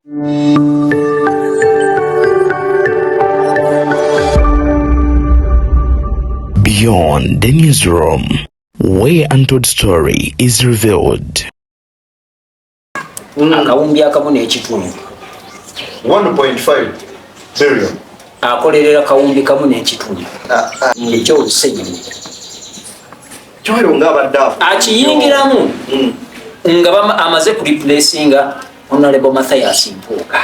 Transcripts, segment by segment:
Beyond the newsroom, where untold story is revealed. Akawumbi akamu n'ekitundu 1.5 billion akolerera kawumbi kamu n'ekitundu ekyo olusenyi kyero ng'abadde akiyingiramu nga amaze kuliplacinga Honorable Mathias Mpuuga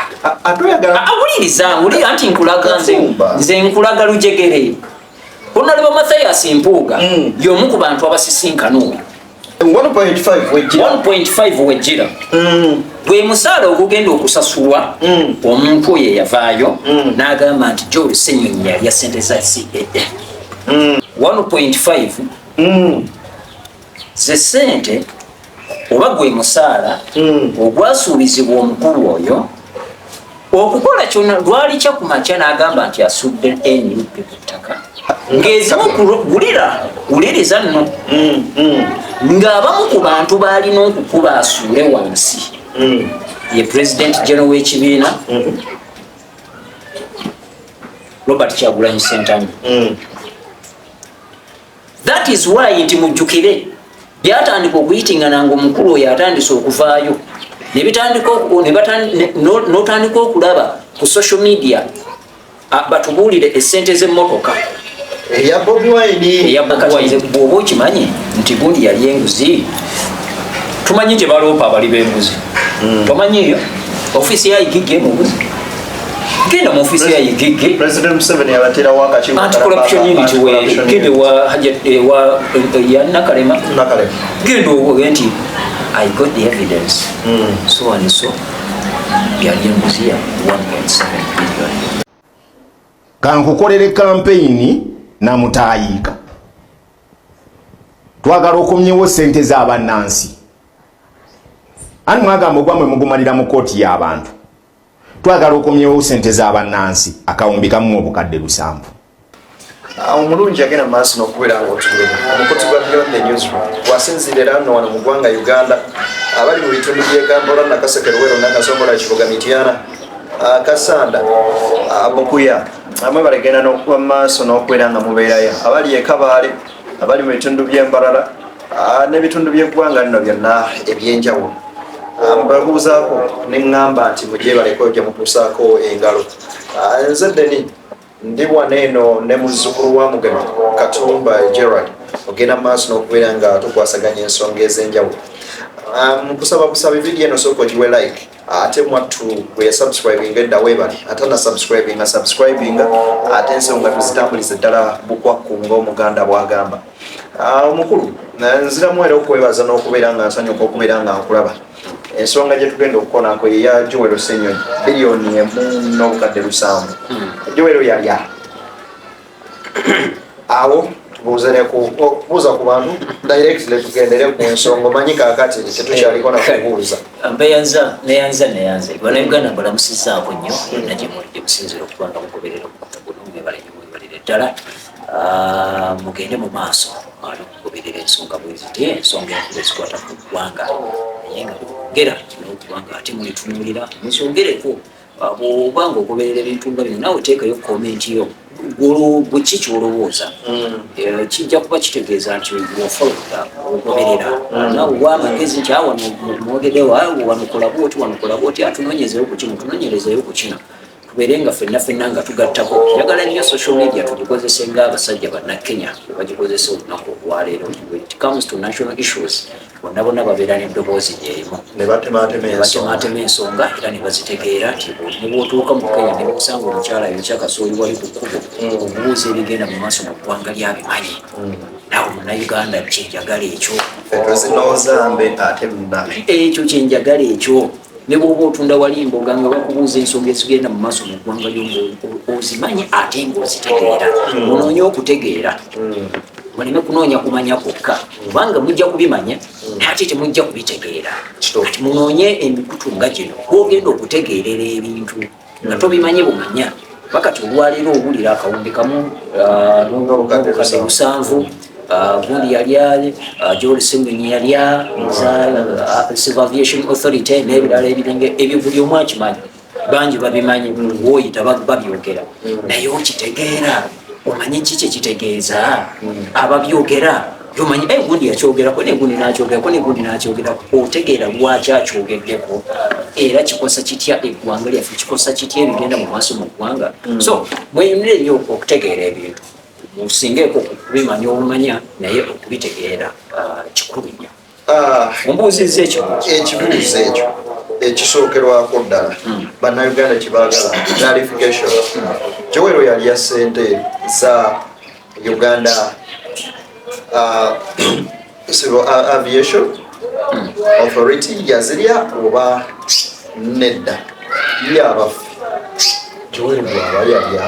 awuliriza anti nkulaga nze nkulaga lujegere Honorable Mathias Mpuuga y'omu ku bantu abasisinkana oyo 1.5 wejjira bwe musaala ogugenda okusasulwa omuntu oyo yavaayo n'agamba nti Joel Ssenyonyi yalya ssente za CAA 1.5 ze ssente oba gwe musaala ogwasuubizibwa omukulu oyo okukola kyonna lwali kyakumakya n'agamba nti asudde NUP ku ttaka ng'ezimu wuliriza nno ng'abamu ku bantu baalina okukuba asuule wansi ye President General w'ekibiina Robert Kyagulanyi Ssentamu. That is why nti mujjukire byatandika okuyitingana ng'omukulu oyo atandise okuvaayo n'otandika okulaba ku social media batubuulire essente z'emmotoka eya Bobi Wine bw'oba okimanyi nti gundi yali enguzi tumanyi gye baloopa abali b'enguzi tomanyi eyo ofiisi ya Igigi emuguzi genda mu ofiisi ya Igigi President Museveni yabaterawo akakiiko anti-corruption unit genda wa Nakalema genda owoge nti I got the evidence so and so yali enguzi ya 1.7 billion kankukolere campaign na mutayiika twagala okumyewo ssente z'abannansi ani mwagamba ogwamwe mugumalira mu kooti y'abantu twagala okumyewo ssente z'abannansi akawumbi kamu obukadde 700 omulungi agenda mu maaso n'okubeera ng'otulema omukozi gwa Beyond the Newsroom wasinzirira nno wano mu ggwanga Uganda abali mu bitundu by'e Kampala Nakaseke Luweero Nakasongola Kibuga Mityana Kasanda Bukuya amwe balegenda n'okuba mu maaso n'okubeera nga mubeerayo abali e Kabaale abali mu bitundu by'Embarara n'ebitundu by'eggwanga lino byonna ebyenjawulo mbabuuzaako ne ŋŋamba nti mujje baleke ojja mutuusaako engalo nze Deni ndi wano eno ne muzzukulu wa Mugema Katumba Gerald ogenda mu maaso n'okubeera nga tukwasaganya ensonga ez'enjawulo nkusaba kusaba vidiyo eno sooka ogiwe like ate mwattu bwe subscribing edda weebali ate na subscribing ate ensonga tuzitambulize ddala bukwakku ng'omuganda bw'agamba omukulu nziramu era okwebaza n'okubeera nga nsanyuka okubeera nga nkulaba ensonga gye tugenda okukonaako eya Joel Ssenyonyi biliyoni 1 n'obukadde 700 Joel yalya awo buuza ku bantu directly tugendere ku ensonga omanyi kaakati tetukyaliko nakubuuza neyanza bannayuganda mbalamusizaako nnyo yonna gye muli gye musinzira okuba nga mugoberera omwebalire ddala mugende mu maaso okugoberera ensonga bweziti ensonga enkulu ezikwata ku ggwanga naye nga bwongera n'okubanga ate mulitunuulira musongereko bw'oba nga ogoberera ebintu nga bino naawe teekayo komenti yo bweki kyolowooza kijja kuba kitegeeza nti ofologa ogoberera naawe wamagezi nti awano mwogedewo wano kola bwoti atunoonyezeyo ku kino tunoonyerezeyo ku kino tubeere nga ffenna nga tugattako njagala nnyo social media tugikozese ng'abasajja bannakenya bagikozesa olunaku olwaleero when it comes to national issues bonna babeera n'eddoboozi lyerimu ne batematema ensonga era ne bazitegeera nti ne bw'otuuka mu Kenya ne busanga omukyala yokyakasooli wali ku kkubo obubuuza ebigenda mu maaso mu ggwanga lyabimanyi naawe munnayuganda kyenjagala ekyo ekyo kyenjagala ekyo ne bw'oba otunda wali emboga nga bakubuuza ensonga ezigenda mu maaso mu ggwanga ozimanyi ate ng'ozitegeera onoonye okutegeera muleme kunoonya kumanya kwokka kubanga mujja kubimanya ate temujja kubitegeera kati munoonye emikutu nga gino gwogenda okutegeerera ebintu nga tobimanyi bumanya bakati olwaleero owulira akawumbi kamu n'obukadde 700 gundi yalya George Simbinyi yalya Civil Aviation Authority n'ebirala ebiringa ebyo buli omu akimanyi bangi babimanyi woyita babyogera naye okitegeera omanyi kiki ekitegeeza ababyogera yomanyi gundi yakyogerako negundi nakyogerako negundi nakyogerako otegeera lwaki akyogeddeko era kikosa kitya eggwanga lyaffe kikosa kitya ebigenda mu maaso mu ggwanga so mweyunire nnyo okutegeera ebintu musingeeko kubimanya obumanya naye okubitegeera kikulu nnyo ombuuzizza ekibuuzo ekyo ekisookerwako ddala bannayuganda kibaagala clarification Joel yalya ssente za Uganda Civil Aviation Authority yazirya oba nedda yabaffe Joel bwaba yalya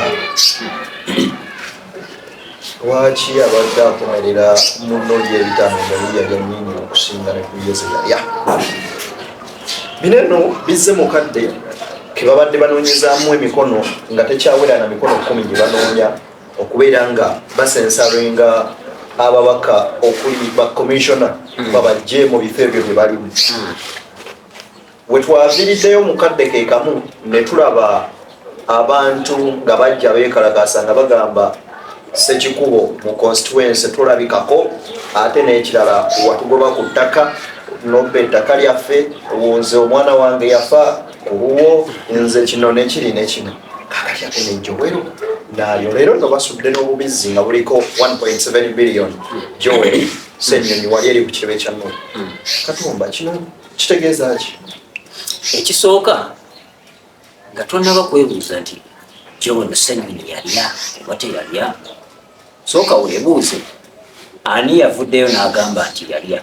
lwaki abadde akomerera muno ly'ebitaano nga liyalya nnyingi okusinga ne kuyeze yalya bineno bizze mukadde ke babadde banoonyezaamu emikono nga tekyawera na mikono 10 gye banoonya okubeera nga basensalenga ababaka okuli bakomishona babajje mu bifo ebyo bye balimu wetwaviriddeyo mukadde ke kamu ne tulaba abantu nga bajja beekalakasa nga bagamba Sekikubo mu constituency tulabikako ate n'ekirala watugoba ku ttaka nobba ettaka lyaffe nze omwana wange yafa kubuwo nze kino nekiri nekino kakati ate nejowero nayo leero no basudde n'obubizzi nga buliko 1.7 billion Joel Ssenyonyi wali eri ku kirebe kya Nuupu Katumba kino kitegeeza ki ekisooka nga tonnaba kwebuuza nti Joel Ssenyonyi yalya oba teyalya sooka weebuuze ani yavuddeyo n'agamba nti yalya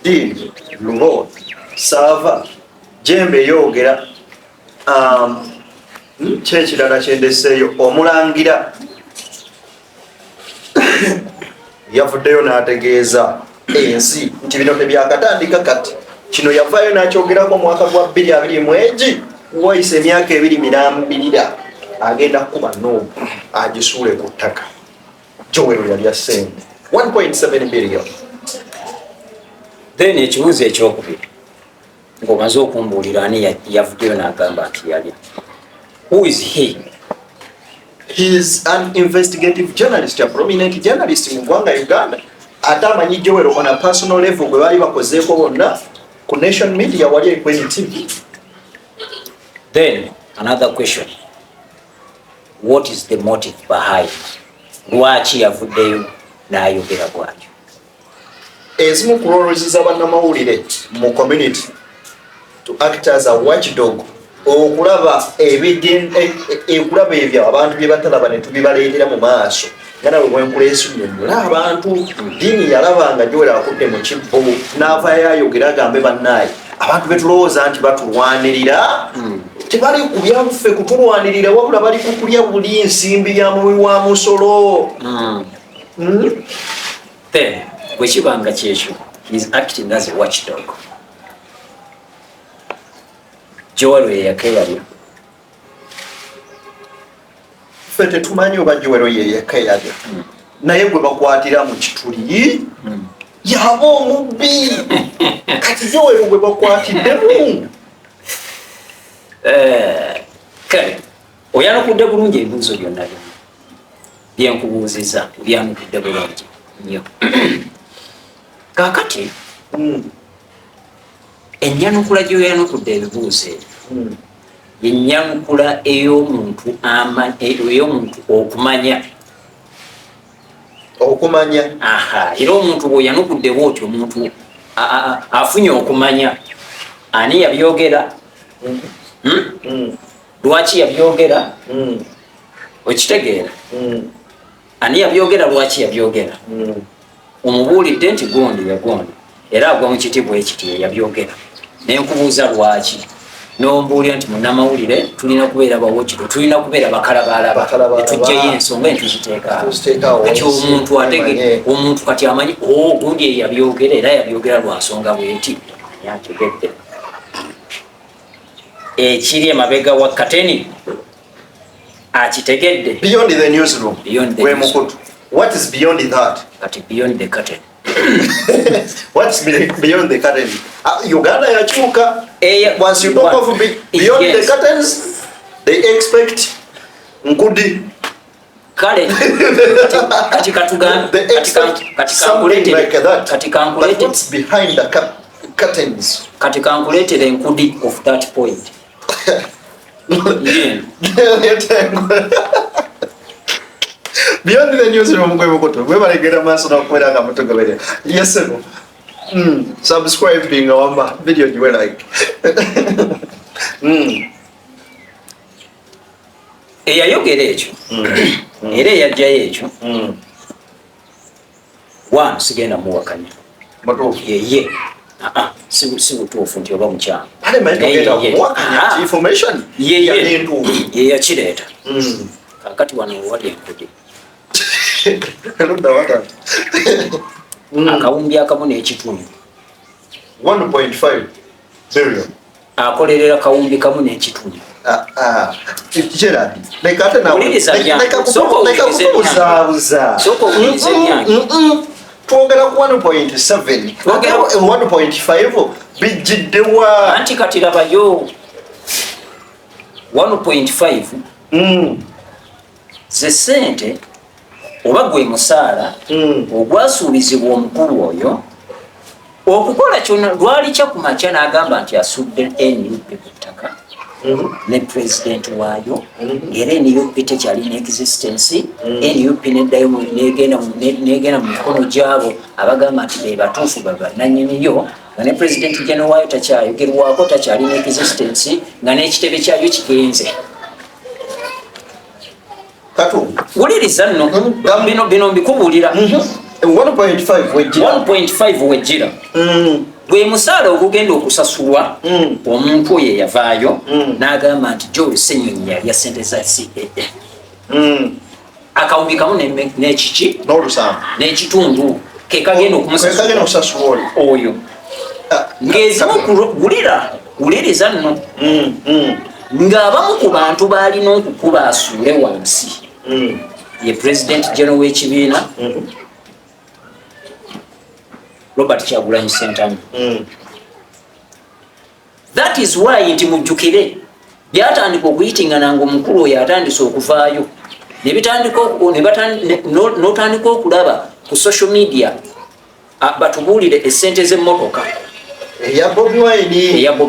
Dini, Lumo, Sava, Jembe yogera kyekirala kyendeseeyo omulangira yavuddeyo n'ategeeza ensi nti bino tebyakatandika kati kino yavaayo n'akyogerako mwaka gwa 2020 wayise emyaka 2 mirambirira agenda kuba Nuupu agisuule ku ttaka Joel yalya ssente 1.7 billion then ekibuuzo ekyokubiri ng'omaze okumbuulira ani yavuddeyo n'agamba nti yalya who is he? He is an investigative journalist, a prominent journalist in Gwanga, Uganda. Ate amanyi Joel on a personal level gwe bali bakozeeko bonna ku Nation Media wali kwenye TV. Then another question, what is the motive behind lwaki yavuddeyo n'ayogera bwatyo? Ezimu kulowooza bannamawulire mu community to act as a watchdog okulaba ekulaba ebyo abantu bye batalaba ne tubibaleetera mu maaso nga nawe bwenkuleesu nnyonnyola abantu Dini yalaba nga Joel akudde mu kibbo n'avaayo ayogera agambe bannaaye abantu betulowooza nti batulwanirira tebali ku byaffe kutulwanirira wabula bali kukulya buli nsimbi ya muwi wa musolo. Then bwekibanga kyekyo he is acting as a watchdog. Joel yeyakeyalya ffe tetumanyi oba Joel yeyakeyalya naye gwe bakwatira mu kituli yaba omubbi kati Joel gwe bakwatiddemu. Kale oyanukudde bulungi ebibuuzo byonna byenkubuuziza byanukudde bulungi nnyo. Kaakati ennyanukula gyoyanukudde ebibuuzo y'ennyanukula ey'omuntu okumanya. Era omuntu bw'oyanukudde bw'otyo omuntu afunye okumanya ani yabyogera, lwaki yabyogera, okitegeera ani yabyogera, lwaki yabyogera, omubuulidde nti gondi yagondi era agwa mu kitiibwa ekiti yabyogera nenkubuuza lwaki nombuulira nti munnamawulire tulina kubeera bawokiro, tulina kubeera bakalabalaba netujjayo ensonga netuziteekaawo kati omuntu ategere omuntu kati amanyi gundi yabyogera era yabyogera lwa nsonga bweti yategedde ekiri emabega wa kateni akitegedde beyond the newsroom What is beyond that? Kati beyond the curtain. What's beyond the curtain? Uganda yachuka. Once you talk of beyond the curtains, they expect Nkudi. Kale katika tugan katika what's behind the curtains, katika kulete the Nkudi of that point. Yeah. Beyond the newsroom kwe mukoto we balegera maso na kwera ka mutoga bere. Yes sir. Subscribe being our video you like. Eyayogera ekyo era eyajjayo ekyo one sigenda muwakanya yeye si butuufu nti oba mukyama ye yakireeta kakati wano wali Enkudi akawumbi akamu n'ekitundu 1.5 billion akolerera kawumbi kamu n'ekitundu. Twogera ku 1.7 1.5 bijiddewa anti kati labayo 1.5 ze sente oba gwe musaala ogwasuubizibwa omukulu oyo okukola kyonna lwali kyakumakya n'agamba nti asudde NUP ku ttaka ne president waayo era NUP tekyalina existence. NUP neddayo negenda mu mikono gyabo abagamba nti be batuufu bannannyiniyo nga ne president general waayo takyayogerwako takyalina existence nga n'ekitebe kyayo kigenze. Wuliriza nno bino mbikubuulira 1.5 wejjira gwe musaala ogugenda okusasulwa omuntu oyo yavaayo n'agamba nti Joel Ssenyonyi yalya ssente za CAA akawumbi kamu n'ekiki n'ekitundu ke kagenda okumusasula oyo ng'ezimu wuliriza nno ng'abamu ku bantu baalina okukuba asuule wansi ye president general w'ekibiina Robert Kyagulanyi Ssentamu. That is why nti mujjukire byatandika okuyitingana ng'omukulu oyo atandise okuvaayo n'otandika okulaba ku social media batubuulire essente z'emmotoka eya Bobi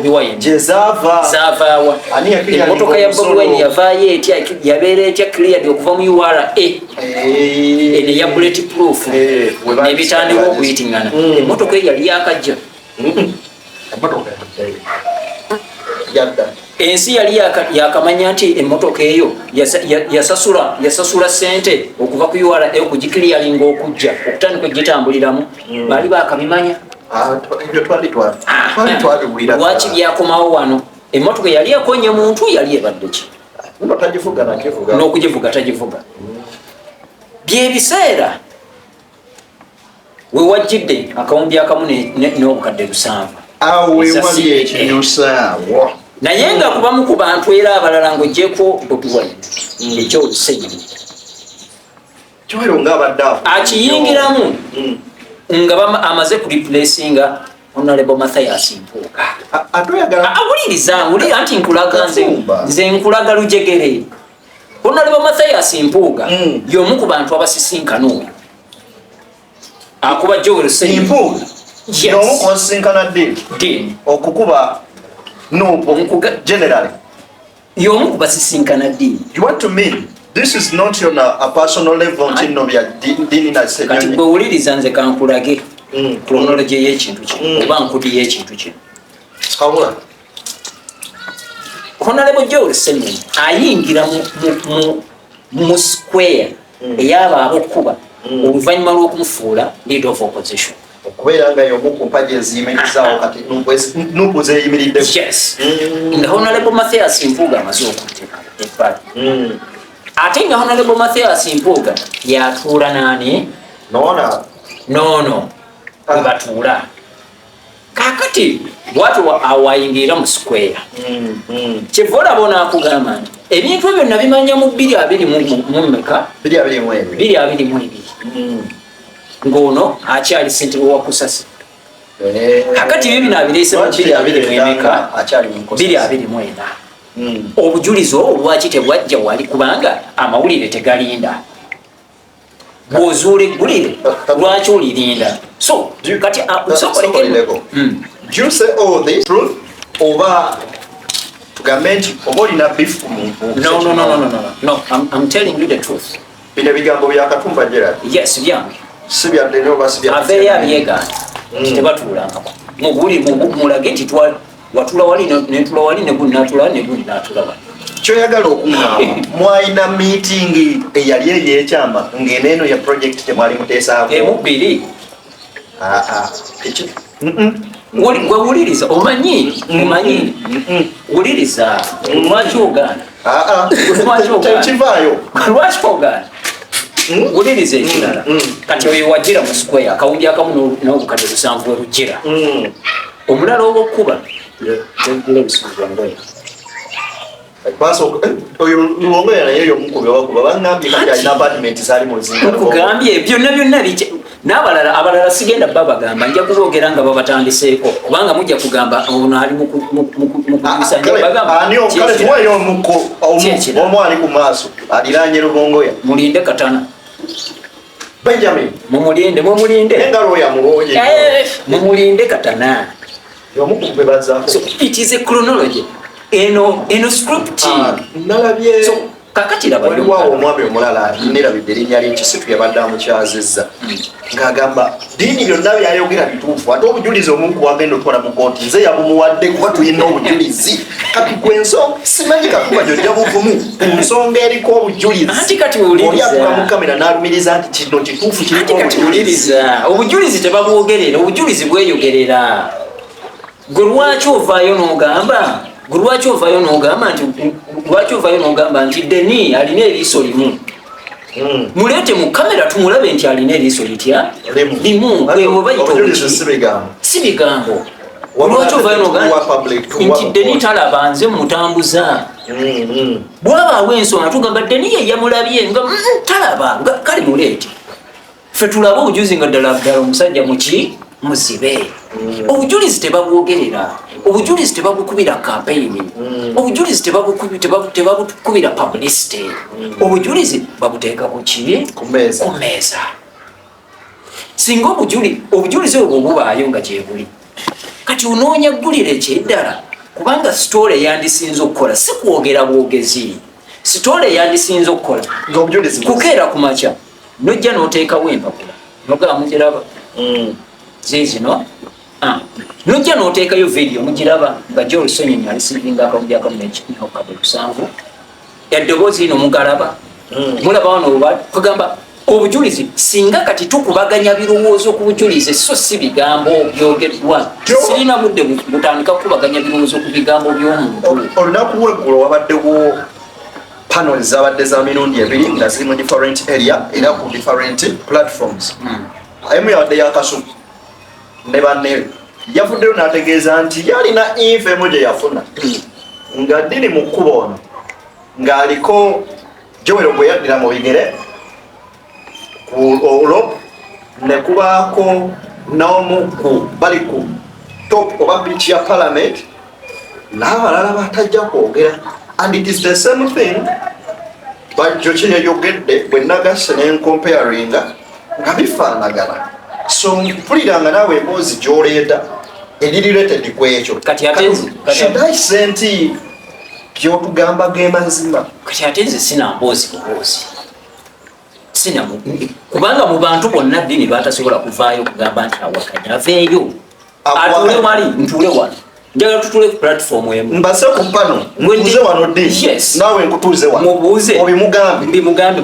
Wine gye zaavaawa emmotoka ya Bobi Wine yavaayo etya yabeera etya cleared okuva mu URA eno eya bulletproof nebitandika okuyitingana emmotoka eyo yali yakajja ensi yali yakamanya nti emmotoka eyo yasasula ssente okuva ku URA okugikiliyalinga okujja okutandika ogitambuliramu baali bakabimanya. Lwaki byakomawo wano emmotoka yali ekonye muntu yali ebadde ki n'okugivuga tagivuga byebiseera we wajjidde akawumbi akamu n'obukadde 7 naye nga kubamu ku bantu era abalala ng'oggyeko Bobi Wine ekyo Ssenyonyi akiyingiramu nga amaze ku replacinga Honorable Mathias Mpuuga. Awuliriza anti nkulaga nze nkulaga lujegere. Honorable Mathias Mpuuga y'omu ku bantu abasisinkana oyo akuba Joel Ssenyonyi y'omu ku basisinkana ddi okukuba generally y'omu ku basisinkana ddi. You want to mean this is not on a personal level nno bya dini na Ssenyonyi. Kati gwe wuliriza nze kankulage chronology y'ekintu kino oba nkudi y'ekintu kino. Honorable Joel Ssenyonyi ayingira mu square eyaba abokuba oluvannyuma lw'okumufuula leader of opposition okubeera nga y'omu ku mpaji eziyimirizaawo kati nupu zeeyimiridde. Yes. Nga Honorable Mathias Mpuuga amaze okuteeka ebbali ate nga Honorable Mathias Mpuuga yatuula naani nono we batuula kakati bwatu awayingira mu square kyeva olaba onaakugamba nti ebintu ebyo nabimanya mu 222 meka 222 ngono akyali ssentebe wa kusasi kakati ebyo bino abireese mu 222 meka 224 obujulizi olwaki tebwajja wali kubanga amawulire tegalinda bw'ozuula eggulire lwaki olirinda so kati do you say all this truth oba tugambe nti oba olina beef ku muntu? No, I'm telling you the truth. Bino bigambo bya Katumba Gerald? Yes, byange. Si bya ddene oba si bya aveeyo abyegaana tebatuulangako mulage nti watula wali netula wali negunatula neguninatula wali kyoyagala okuŋŋamba mwalina meeting eyali eyekyama ng'eneeno ya project temwali muteesaako emubiri wewuliriza omanyi wuliriza lwaki ogaana kivaayo lwaki ogaana wuliriza ekirala kati oyo wajjira mu square akawumbi akamu n'obukadde 7 werujjira omulala obwokkuba oyo luwongoya naye yomukubi owakuba bangambye kati alina apartment zali muzingakugambye byonna n'abalala sigenda babagamba nja kuboogera nga babatandiseeko kubanga mujja kugamba ono ali mukubisanyabagambatuweyo omu ali ku maaso aliranye lubongoya mulinde katana Benjamin mumulinde engalo yamulonye mumulinde katana yomukube bazaako so it is a chronology eno script nalabye so kakati waliwo omwami omulala nerabidde erinnya ly'ekisitu yabadde amukyazizza ng'agamba diini byonna byayogera bituufu ate obujulizi omuntu wagenda otwala mu kooti nze yabumuwadde kuba tulina obujulizi kati gwensonga simanyi Katumba gyojja buvumu ku nsonga eriko obujulizi oli atuka mu kamera n'alumiriza nti kino kituufu kiriko obujulizi obujulizi tebabwogerera obujulizi bweyogerera gwe lwaki ovaayo n'ogamba nti Deni alina eriiso limu muleete mu kamera tumulabe nti alina eriiso litya limu si bigambo lwaki ovaayo n'ogamba nti Deni talaba nze mutambuza bwabaawo ensonga tugamba Deni ye yamulabye nga talaba kale muleete ffe tulabe obujulizi nga ddala omusajja muzibe obujulizi tebabwogerera obujulizi tebabukubira campaign obujulizi tebabukubira publicity obujulizi babuteeka ku kibi ku mmeeza singa obujulizi obwo bubaayo nga gyebuli kati onoonya ggulira ekyeddala kubanga sitole eyandisinza okukola si kwogera bwogezi sitole eyandisinza okukola kukeera ku makya nojja n'oteekawo empapula nogaba mugiraba zino nojja n'oteekayo video mugiraba nga gy'olusonyi alisivinga akawumbi akamu n'okabuli 7 eddoboozi lino mugalaba mulaba wano kugamba obujulizi singa kati tukubaganya birowoozo ku bujulizi so si bigambo byogeddwa sirina budde butandika kukubaganya birowoozo ku bigambo by'omuntu olunaku lweggulo wabaddewo panel zabadde za mirundi ebiri nga ziri mu different area era ku different platforms emu yabadde yakasuku ne banne yavuddeyo n'ategeeza nti yalina info emu gye yafuna nga ddiri mu kkubo ono ng'aliko Joel gwe yaddira mu bigere ku olwo ne kubaako n'omu bali ku top oba biiki ya parliament n'abalala batajja kwogera and it is the same thing bajjo kyeyayogedde bwe nagasse n'encomparinga nga bifaanagana so mpuliranga naawe emboozi gy'oleeta eri related ku ekyo should I say nti byotugamba ge mazima kati ate nze sina mboozi buboozi kubanga mu bantu bonna ddiini batasobola kuvaayo okugamba nti awakanya aveeyo atuule wali ntuule wano njagala tutule ku platform emu mbase ku pano ntuuze wano ddi naawe nkutuuze wano mubuuze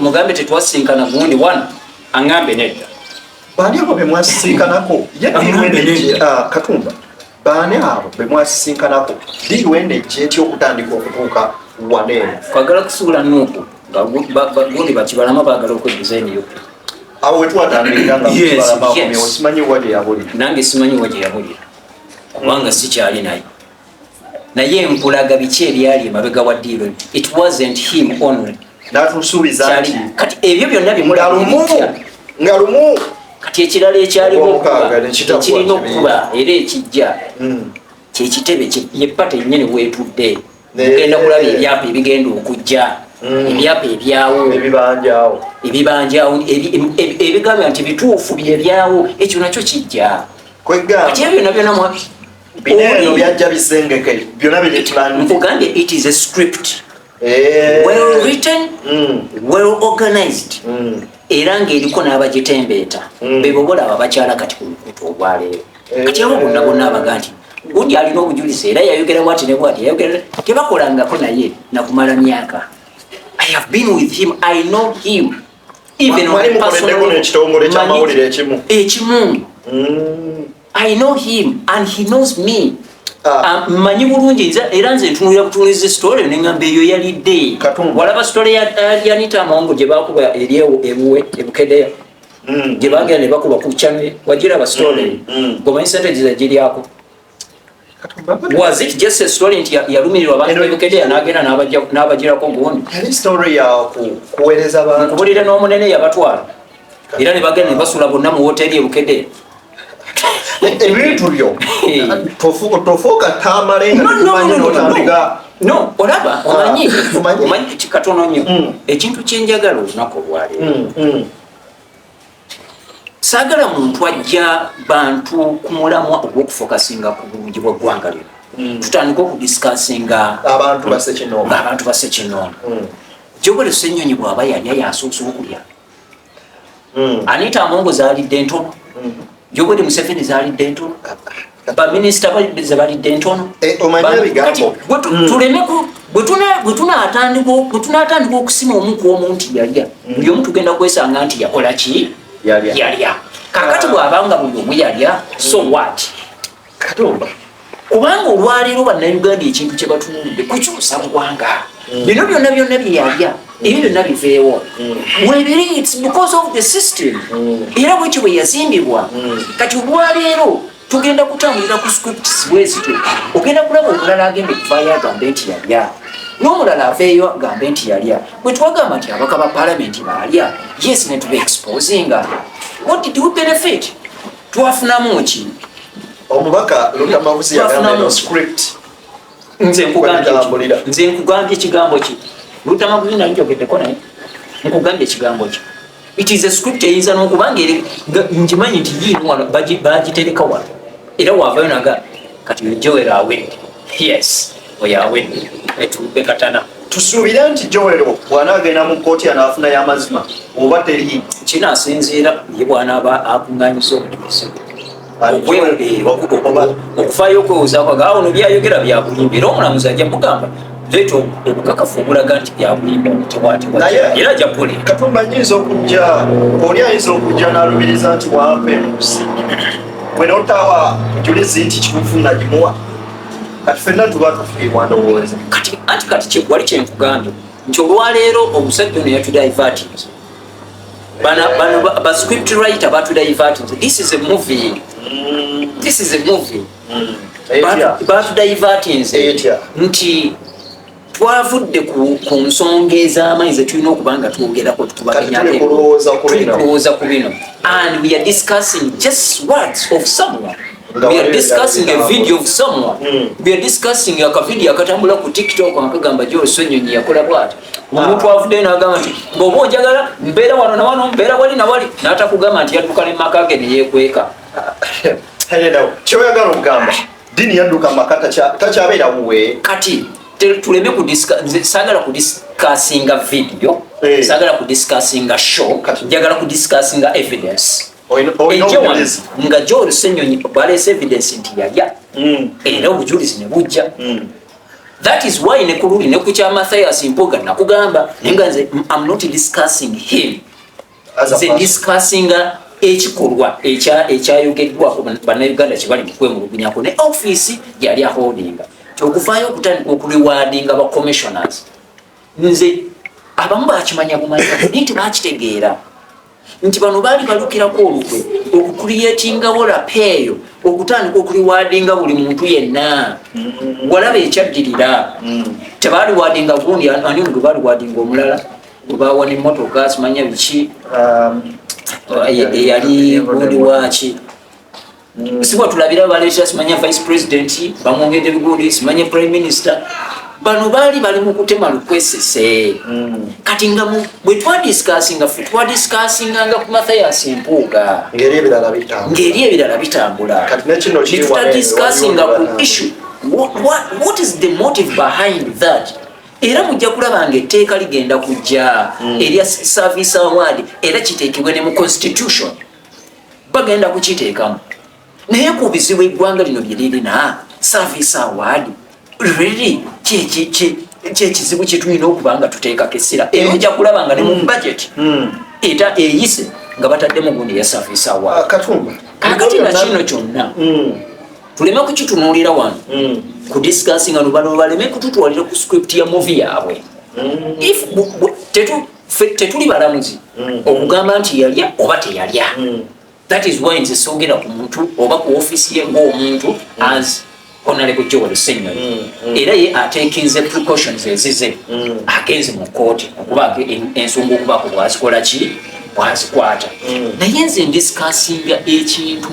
mugambe tetwasinkana gundi wano aŋŋambe nedda baani abo be mwasisinkanako Katumba baani abo be mwasisinkanako diriwende ejjeeti okutandika okutuuka waneeno kwagala kusuula nuuku gundi bakibalama baagala okwedesigniyo abo wetwatandikira nga kibalama simanyi wa gye yabulira nange simanyi wa gye yabulira kubanga sikyali naye naye nkulaga biki ebyali emabega wa ddiiro. It wasn't him only. N'atusuubiza nti kati ebyo byonna bimulabirira nga lumu kati ekirala ekyaliwo ekirina okuba era ekijja kyekitebe yeppata ennyini weetudde ogenda kulaba ebyapa ebigenda okujja ebyapa ebyawo ebibanjawo ebigambya nti bituufu byebyawo ekyo nakyo kijja kati ebyo byonna bino byajja bisengeke byonna nkugambye it is a script well written well organized era ng'eriko n'abagitembeeta bebo bolaba bakyala kati ku lukuto olwaleero kati abo bonna abaga nti gundi alina obujulizi era yayogera bwati ne bwati yayogera tebakolangako naye nakumala myaka. I have been with him, I know him even on a personal level. I know him and he knows me. Manyi bulungi era nze ntunulira kutunuliza story nengamba eyo yalidde walaba story ya Anita Amongo gye bakuba eri ebukedeya gye bagenda ne bakuba ku channel wagira ba story gomanyi sente gizagiryako. Was it just a story nti yalumirirwa abantu ebukedeya n'agenda n'abagirako gundi story ya kuweereza abantu nkubulira n'omunene yabatwala era ne bagenda ne basula bonna mu hoteli ebukedeya. ebintu byo tofuuka taamalenga tumanyi n'otambiga no olaba omanyi kikatono nnyo ekintu kyenjagala olunaku olwaleero saagala muntu ajja bantu kumulamwa ogw'okufokasinga ku bulungi bw'eggwanga lino tutandika okudisikasinga abantu basekinooma Jobele Ssenyonyi bw'aba yalya yasoosa okulya Anita Amongo zaalidde ntono Jobele Museveni zaalidde ntono baminisita balidde ntono tulemeku bwe tunaatandika okusima omu ku omu nti yalya buli omu tugenda kwesanga nti yakola ki yalya kakati bw'abanga buli omu yalya so what katumba kubanga olwaleero bannayuganda ekintu kye batunuulidde kukyusa ggwanga bino byonna bye yalya ebyo byonna biveewo webiri it's because of the system era bwekyo bwe yazimbibwa kati olwaleero tugenda kutambulira ku scripts bwezito ogenda kulaba omulala agende kuvaayo agambe nti yalya n'omulala aveeyo agambe nti yalya bwe twagamba nti abaka ba palamenti baalya yes ne tuba exposinga what did we benefit twafunamu ki omubaka Lutamabuzi yagamba no script nze nkugambye ekigambo ki Lutamabuzi nalinjogeddeko naye nkugambye ekigambo ki it is a script eyinza n'okubanga nkimanyi nti yiino wano bagitereka wano era waavayo naga kati Joel awedde yes oyo awedde etulube katana tusuubira nti Joel bw'anaagenda mu kkooti anaafunayo amazima oba teri kinaasinziira ye bw'anaaba akuŋŋaanyisa obujulizi okufaayo okwewozaako gaawo no byayogera byabulimba era omulamuzi ajja mugamba leeta obukakafu obulaga nti byabulimba era ajja pule Katumba nyinza okujja oli ayinza okujja n'alubiriza nti wampe ensi bwe n'otawa bujulizi nti kituufu nagimuwa kati ffenna tuba tufiirwa ndowooza kati wali kyenkugambye nti olwaleero omusajja ono yatudaivatinze bano ba script writer batudaivatinze this is a movie batudaivatinze nti twavudde ku nsonga ez'amaanyi ze tulina okuba nga twogerako tukulowooza ku bino and we are discussing just words of someone. We are discussing a video of someone. We are discussing a video akatambula ku TikTok akagamba Joel Ssenyonyi yakola bwati. Omuntu avudde n'agamba nti bw'oba onjagala mbeera wano na wano mbeera wali na wali n'atakugamba nti yadduka ne maka ge ne yeekweka. Kyoyagala okugamba dini yadduka maka takyabeera wuwe. Kati tuleme saagala kudiscussinga video, saagala kudiscussinga show, njagala kudiscussinga evidence. Nga Joel Ssenyonyi baleese evidence nti yalya era obujulizi ne bujja. That is why ne kululi ne kucha Mathias Mpuga nakugamba nenga nze I'm not discussing him as a discussing ekikolwa ekyayogeddwako bannayuganda kibali mukwemulugunyako ne office yali aholdinga kyokuvaayo okutandika okuliwardinga ba commissioners nze abamu bakimanya bumanya nti bakitegeera nti bano baali balukirako olukwe okukuliyetingawo lapeeyo okutandika okuliwaadinga buli muntu yenna walaba ekyaddirira tebaaliwaadinga gundi ani gwe baaliwaadinga omulala gwebawa nemotoka simanya biki eyali gundi waki sibwa tulabira baleeta simanya vice president bamwongedde bigundi simanya prime minister bano baali bali mu kutema lukwesese kati nga bwe twadiscassinga ku Mathias Mpuuga ngeri ebirala bitambula tutadiscassinga ku issue what is the motive behind that era mujja kulaba nga etteeka ligenda kujja erya service award era kiteekebwe ne mu constitution bagenda kukiteekamu naye ku bizibu eggwanga lino bye lirina service award really kyekizibu kyetulina okuba nga tuteekako essira era ojja kulaba nga ne mu budget eta eyise nga bataddemu gundi ya service award kakati na kino kyonna tuleme kukitunuulira wano ku discussinga nubano baleme kututwalira ku script ya movie yaabwe if tetuli balamuzi okugamba nti yalya oba teyalya that is why nze sogera ku muntu oba ku office ye ng'omuntu as Honorable Joel Senior era ye atekinze precautions ezize agenze mu kooti okuba ensonga okubaako bwazikola ki bwazikwata naye nze ndiscassinga ekintu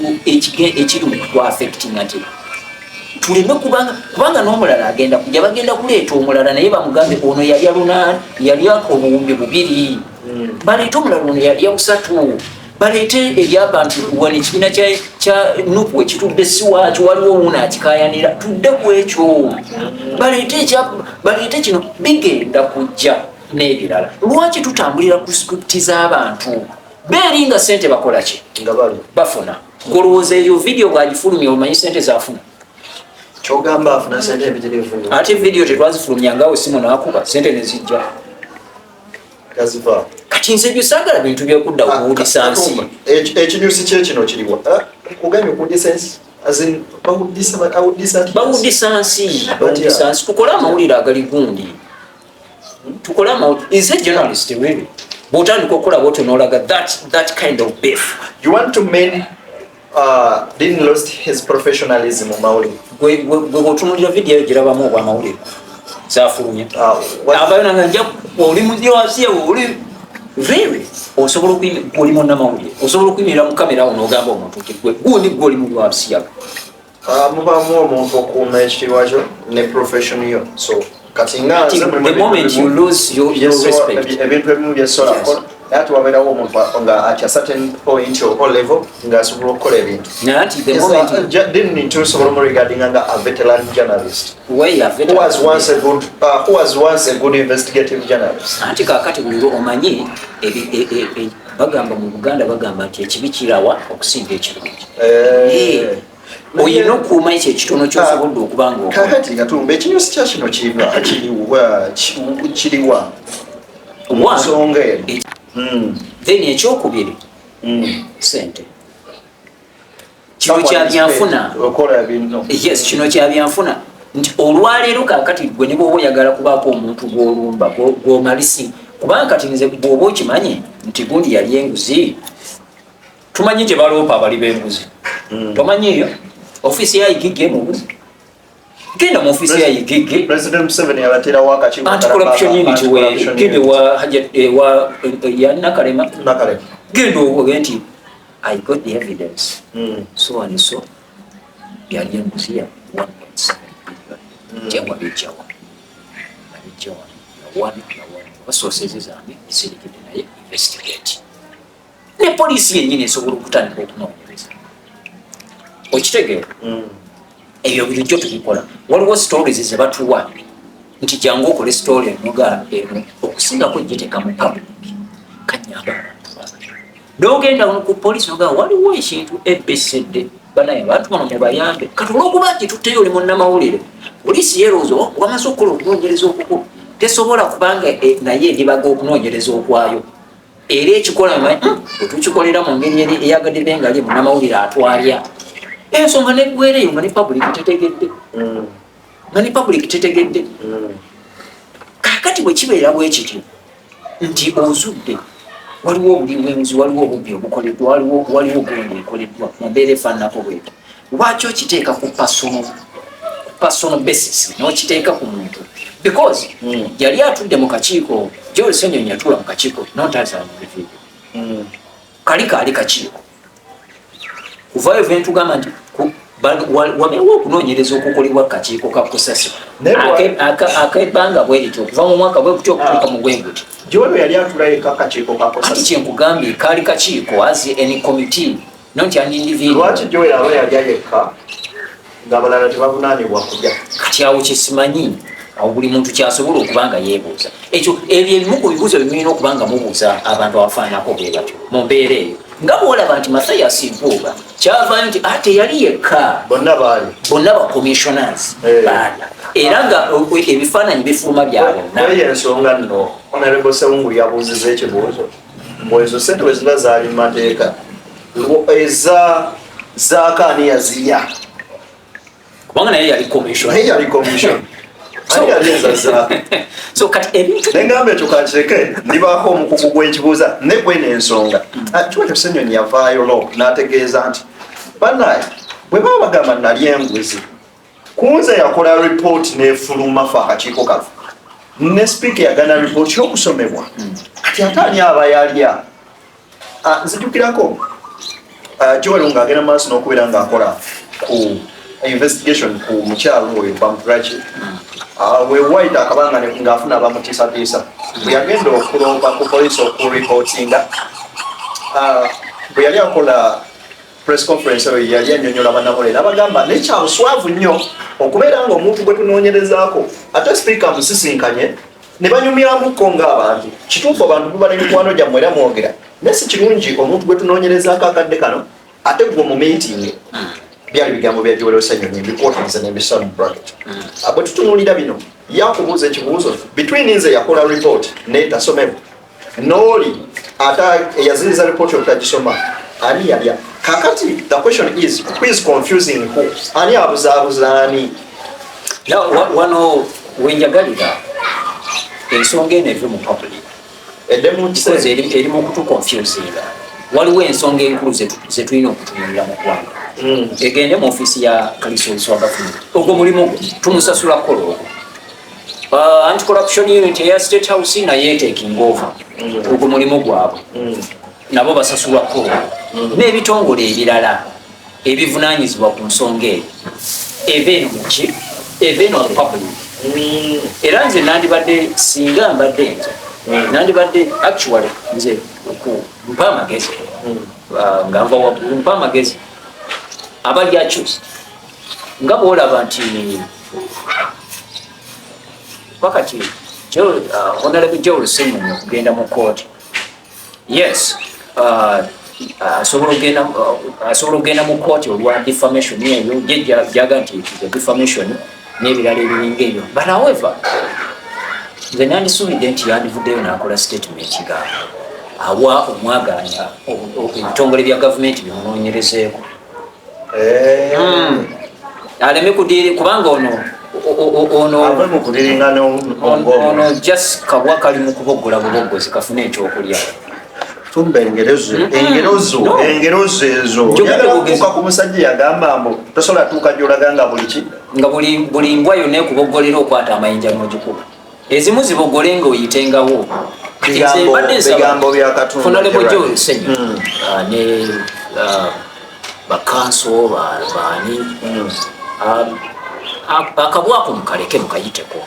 ekiri mu kutwaffecting ati tuleme kubanga n'omulala agenda kujja bagenda kuleeta omulala naye bamugambe ono yalya lunana yalya obuwumbi 2 baleete omulala ono yalya 3 baleete eryabantu wano ekibiina kya nupu wekitudde siwaaki waliwo wuno akikayanira tudde ku ekyo baleete kino bigenda kujja n'ebirala lwaki tutambulira ku script z'abantu beeri nga ssente bakola ki bafuna golowooza eyo vidiyo bwagifulumya omanyi ssente zafuna kyogamba afuna ssente ebitirifu ate vidiyo tetwazifulumyangawo simu naakuba ssente nezijja kati nze ebyo saagala bintu byokudda okuwulisa nsi ekinyusi kyekino kiriwa kugambye okuwulisa nsi bawuddisa nsi tukole amawulire agali gundi tukole amawulire is a journalist really bwotandika okukola bwotyo nolaga that kind of beef you want to mean didn't lost his professionalism mu mawulire gwe bwotunulira vidiyo eyo girabamu obwamawulire zafulumya abayonanga nja oli muziwasiye oli really osobola oli munnamawulire osobola okuyimirira mu kamera awo n'ogamba omuntu nti gwe gundi gwe oli mu lwasiyaga mubaamu omuntu okuuma ekitiibwa kyo ne profession yo so kati nga the moment you lose your respect ebintu ebimu byesobola kukola naye ati wabeerawo omuntu nga at a certain point or level ng'asobola okukola ebintu didn't need to sobola mu regarding nga a veteran journalist who was once a good investigative journalist anti kakati buli omanyi bagamba mu Buganda bagamba nti ekibi kirawa okusinga ekirungi oyina okuuma ekyo ekitono kyosobodde okubanga kakati katumba ekinyusi kya kino kiriwa nsonga eno then ekyokubiri sente kino kyabyanfuna yes kino kyabyanfuna nti olwaleero kakati gwe ne bwoba oyagala kubaako omuntu gw'olumba gw'omalisi kubanga kati nze bwoba okimanyi nti gundi yali enguzi tumanyi gye baloopa abali b'enguzi tomanyi eyo ofisi ya Igige mubuzi genda mu ofisi ya Igige President Museveni yabaterawo akakiiko anti-corruption unit gende wa Nakalema genda owoge nti I got the evidence so and so yali enguzi ya 1.7 billion jawa bijawa basoosezi zange zisirikidde naye investigate ne poliisi yennyini esobola okutandika okunoonyereza okitegeera ebyo bulijjo tubikola waliwo stories zebatuwa nti jangu okole story enoga eno okusingako giteeka mu public kanyamba n'ogenda ku poliisi nogaa waliwo ekintu ebisedde banaye bantu bano mubayambe kati olwokuba nti tutteyo oli munnamawulire poliisi yerooza wamaze okukola okunoonyereza okukulu tesobola kubanga naye ndibaga okunoonyereza okwayo era ekikola wetukikolera mu ngeri eyagadde ngali munnamawulire atwalya ensonga neggwereyo nga ne public tetegedde kakati bwe kibeera bwe kityo nti ozudde waliwo obuliwenzi waliwo obubbi obukoleddwa waliwo gundi ekoleddwa mubeera efaananako bwetyo lwaki okiteeka ku personal basis n'okiteeka ku muntu because yali atudde mu kakiiko Joel Ssenyonyi yatuula mu kakiiko notasanvivi kaali kakiiko kuvayo ventugamba nti wabeewo okunoonyereza okukolebwa kakiiko ka kusasi ak'ebbanga bwe lityo okuva mu mwaka bwe kutyo okutuuka mu bweguti Joel yali atulayo kakiiko ka kusasi ati kyenkugambye kaali kakiiko as any committee not an individual lwaki Joel aba yali ayekka ng'abalala tebavunaanibwa kujja kati awo kyesimanyi awo buli muntu kyasobola okuba nga yeebuuza ekyo ebyo ebimu ku bibuuzo bimulina okuba nga mubuuza abantu abafaananako bwe batyo mu mbeera eyo nga bwolaba nti Mathias Mpuuga kyavayo nti ate yali yekka bonna ba commissioners baana era nga ebifaananyi bifuluma bya bonna eyo ensonga nno Honorable Sewungu yabuuziza ekibuuzo mbwezo ssente bwe ziba zaali mu mateeka zaakaani yazirya kubanga naye yali commission so kati ebintu nengamba ekyo kakireke ndibaako omukugu gw'ekibuuza ne gwena ensonga Joel Ssenyonyi yavaayo lo n'ategeeza nti bannaye bwe baba bagamba nali enguzi kunze yakola report n'efuluma fe akakiiko kaffe ne speaker yagana report y'okusomebwa kati ate ani aba yalya nzijukirako Joel ng'agenda maaso n'okubeera ng'akola ku investigation ku mukyalo oyo bamutulaki we white akabanga ng'afuna abamutiisatiisa bwe yagenda okulomba ku police okureportinga bwe yali akola press conference oyo yali annyonnyola bannabulera abagamba nekyabuswavu nnyo okubeera nga omuntu gwe tunoonyerezaako ate speaker musisinkanye ne banyumyamukko ng'abantu kituufu abantu buba n'emikwano gyammwe era mwogera naye si kirungi omuntu gwe tunoonyerezaako akadde kano ate gwe mu meeting byali bigambo bya Joel Ssenyonyi mbikootaniza n'ebisa mu bracket bwe tutunuulira bino yakubuuza ekibuuzo between nze yakola report n'etasomebwa n'oli ate eyaziriza report okutagisoma ani yalya kakati the question is who is confusing who ani abuzaabuza ani wano wenjagalira ensonga eno eve mu public eri mu kutukonfusinga waliwo ensonga enkulu zetulina okutunuulira mu ggwanga egende mu ofiisi ya kalisozi wa gavumenti ogwo mulimu tumusasula kukola ogwo anti-corruption unit eya state house naye taking over ogwo mulimu gwabwe nabo basasulwa kukola n'ebitongole ebirala ebivunaanyizibwa ku nsonga eyo ebeeno muki ebeeno mu public era nze nandibadde singa mbadde nze nandibadde actually nze mpa amagezi nga nva waggulu mpa amagezi abali akyusa nga bwolaba nti wakati Honorable Joel Ssenyonyi okugenda mu kooti yes asobola okugenda mu kooti olwa defamation eyo gyaga nti defamation n'ebirala ebiringa ebyo but however nze nandisuubidde nti yandivuddeyo n'akola statement nga awa omwaganya ebitongole bya gavumenti bimunoonyerezeeko aleme kudiri kubanga ono just kabwa kali mu kuboggola buboggozi kafune ekyokulya tumba engerozo ezo yagala ku musajja yagamba mbu tosobola tuuka gy'olaga nga buliki nga buli mbwa yonna ekuboggolera okwata amayinja n'ogikuba ezimu ziboggole ng'oyitengawo bigambo bya Katonda Honorable Joel Ssenyonyi ne bakanso baani akabwako mukaleke mukayiteko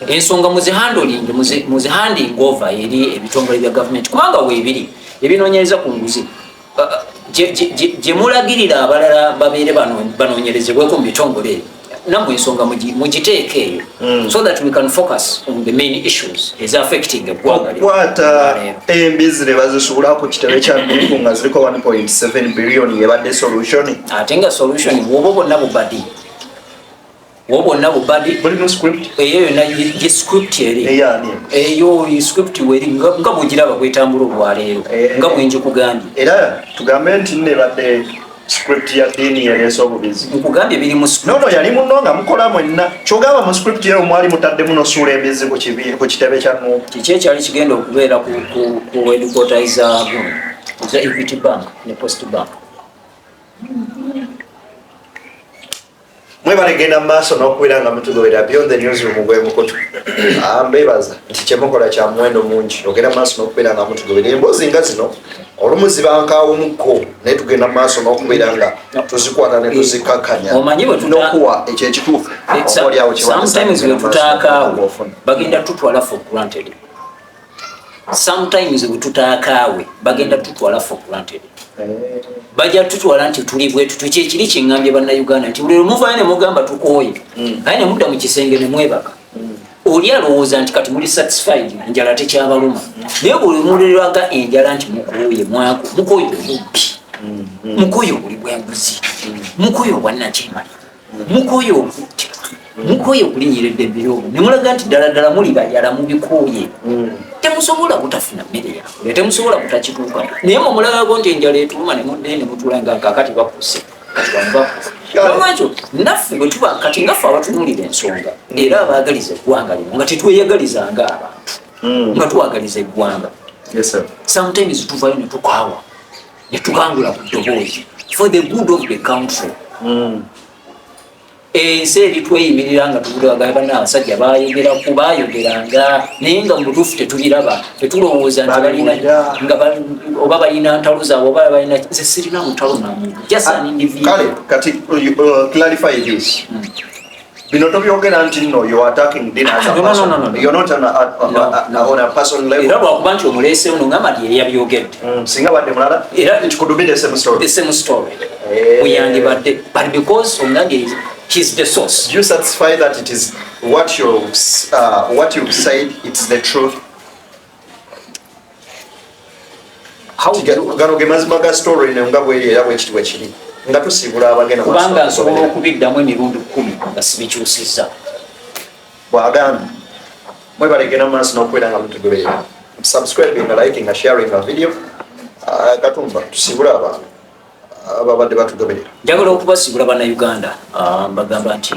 ensonga muzihanding over eri ebitongole bya gavumenti kubanga weebiri ebinoonyereza ku nguzi gye mulagirira abalala babeere banoonyerezebweko mu bitongole ebyo nammwe ensonga mugiteeka eyo so that we can focus on the main issues is affecting eggwanga okukwata embizi ne bazisuula ku kitebe kya ggulu nga ziriko 1.7 billion yebadde solution ate nga solution bwoba bonna bubadi eyo yonna ye script eri eyo script weri nga bwegiraba bwetambula olwaleero nga bwenjikugambye era tugambe nti nebadde script ya dini yaleese obubizi nkugambye biri mu nono yali muno nga mukola mwenna kyogamba mu script yeyo mwali mutaddemu nosuula ebizi ku kitebe kya Nuupu kiki ekyali kigenda okubeera ku headquarters za Equity Bank ne Post Bank. mwebale genda mu maaso n'okubeera nga mutugobera beyond the newsroom gwe mukutu mbeebaza nti kyemukola kya muwendo mungi ogenda mu maaso n'okubeera nga mutugobera emboozi nga zino olumu zibankawomukko naye tugenda mu maaso n'okubeera nga tuzikwata ne tuzikakkanya n'okuwa ekyo ekituufu sometimes we tutaakaawe bagenda tutwala for granted. Sometimes we tutaakaawe bagenda tutwala for granted. Bajja tutwala nti tuli bwetu tukyekiri kyeŋŋambye bannayuganda nti buli lumuvayo ne mugamba tukooye aye ne mudda mu kisenge ne mwebaka oli alowooza nti kati muli satisfied enjala tekyabaluma naye buli muliraga enjala nti mukooye mwako mukooye obubbi mukooye obuli bwenguzi mukooye obwannakimali mukooye obutte mukooye okulinyira eddembe ly'obu ne mulaga nti ddala muli bayala mubikooye temusobola kutafuna mmere yawe temusobola kutakituuka naye mumulagako nti enjala etuluma ne mudde ne mutula nga kakati bakuse lwakyo naffe bwe tuba kati ngaffe abatunuulira ensonga era abaagaliza eggwanga lino nga tetweyagalizanga abantu nga twagaliza eggwanga sometimes tuvayo ne tukaawa ne tukangula ku ddoboozi for the good of the country. Ensi eri tweyimirira nga tubulagala banna abasajja bayogeranga naye nga mu butuufu tetubiraba tetulowooza nti balina oba balina ntalo zaabwe oba balina nze sirina mutalo namuntu kale kati clarify this bino tobyogera nti no you are attacking din as a person you're not on a person level era lwakuba nti omuleese ono ngamba nti yeri yabyogedde singa badde mulala it could be the same story bweyandibadde but because omunange he's the source. Do you satisfy that it is what you've said, it's the truth? How gano gemazima ga story ne ngabwe era bwe kitwe kiri nga tusibula abagenda kubanga nsobola okubiddamu emirundi 10 nga sibikyusizza bwagamba mwebalegera maaso n'okubeera nga mutugoberera subscribing nga liking nga sharing nga video katumba tusibula abantu ababadde batugoberera. Njagala okubasibula bannayuganda mbagamba nti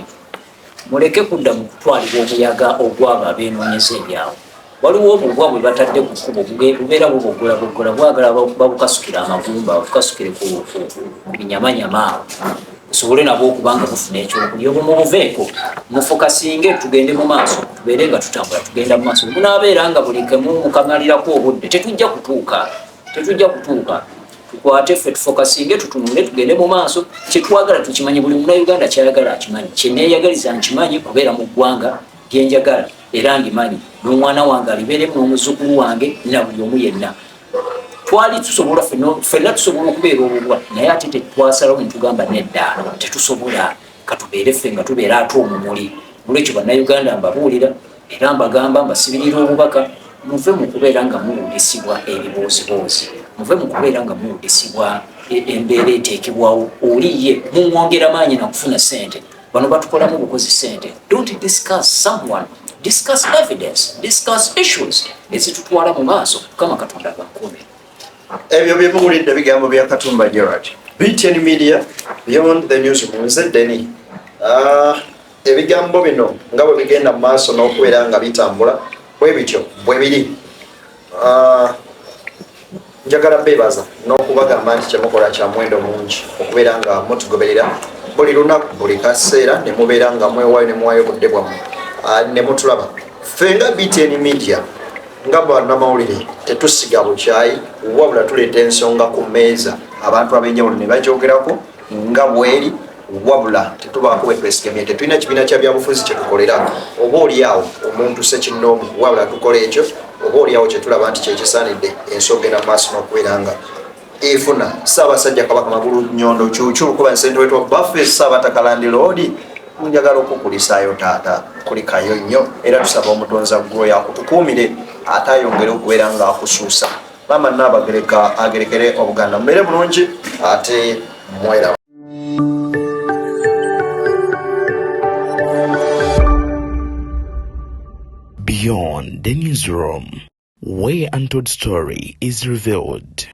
muleke kudda mu kutwalibwa omuyaga ogwaba abeenoonyeza ebyabwe. Waliwo obubwa bwe batadde ku kkubo bubeera buboggolaboggola bwagala babukasukira amagumba bukasukire ku binyamanyama awo busobole nabwo okubanga bufuna ekyokulya obwo mubuveeko mufokasinge tugende mu maaso tubeere nga tutambula tugenda mu maaso munaabeera nga buli kemu mukamalirako obudde tetujja kutuuka tukwate ffe tufokasinge tutunule tugende mu maaso kyetwagala tukimanyi buli munnayuganda kyayagala akimanyi kyeneeyagaliza nkimanyi kubeera mu ggwanga lyenjagala era ndimanyi n'omwana wange alibeeremu n'omuzzukulu wange na buli omu yenna twali tusobola ffenna tusobola okubeera obubwa naye ate tetwasalawo netugamba nedda tetusobola katubeere ffe nga tubeera ate omumuli olwekyo bannayuganda mbabuulira era mbagamba mbasibirira obubaka muve mu kubeera nga muwulisibwa ebibooziboozi muve mu kubeera nga muwulisibwa embeera eteekebwawo oliye muwongera maanyi nakufuna sente bano batukolamu bukozi sente. Don't discuss someone, discuss evidence, discuss issues ezitutwala mu maaso kama Katonda bankome. Ebyo byemuwulidde bigambo bya Katumba Gerald, BTN Media, Beyond the News. Nze Denny ebigambo bino nga bwe bigenda mu maaso n'okubeera nga bitambula bwe bityo bwe biri. Njagala beebaza n'okubagamba nti kyemukola kya muwendo mungi okubeera nga mutugoberera buli lunaku buli kaseera ne mubeera nga mwewaayo ne muwaayo budde bwammwe ne mutulaba. Ffe nga BTN Media nga bannamawulire tetusiga bukyayi wabula tuleeta ensonga ku mmeeza abantu ab'enjawulo ne bagyogerako nga bweri wabula tetubaako bwe twesigamye tetulina kibiina kya byabufuzi kyetukolera oba oliawo omuntu sekinnoomu wabula tukola ekyo oba oliawo kyetulaba nti kyekisaanidde ensonga ena maaso n'okubeera nga efuna Ssaabasajja Kabaka Magulu Nyondo Cuucu kuba nsente wetwa baffe Ssaabataka Land Lord njagala okukulisaayo taata kulikayo nnyo era tusaba omutonzi gwoyo akutukuumire ate ayongere okubeera nga akusuusa maama Nnaabagereka agerekere Obuganda mbeere bulungi ate mwera. Beyond the newsroom, where untold story is revealed.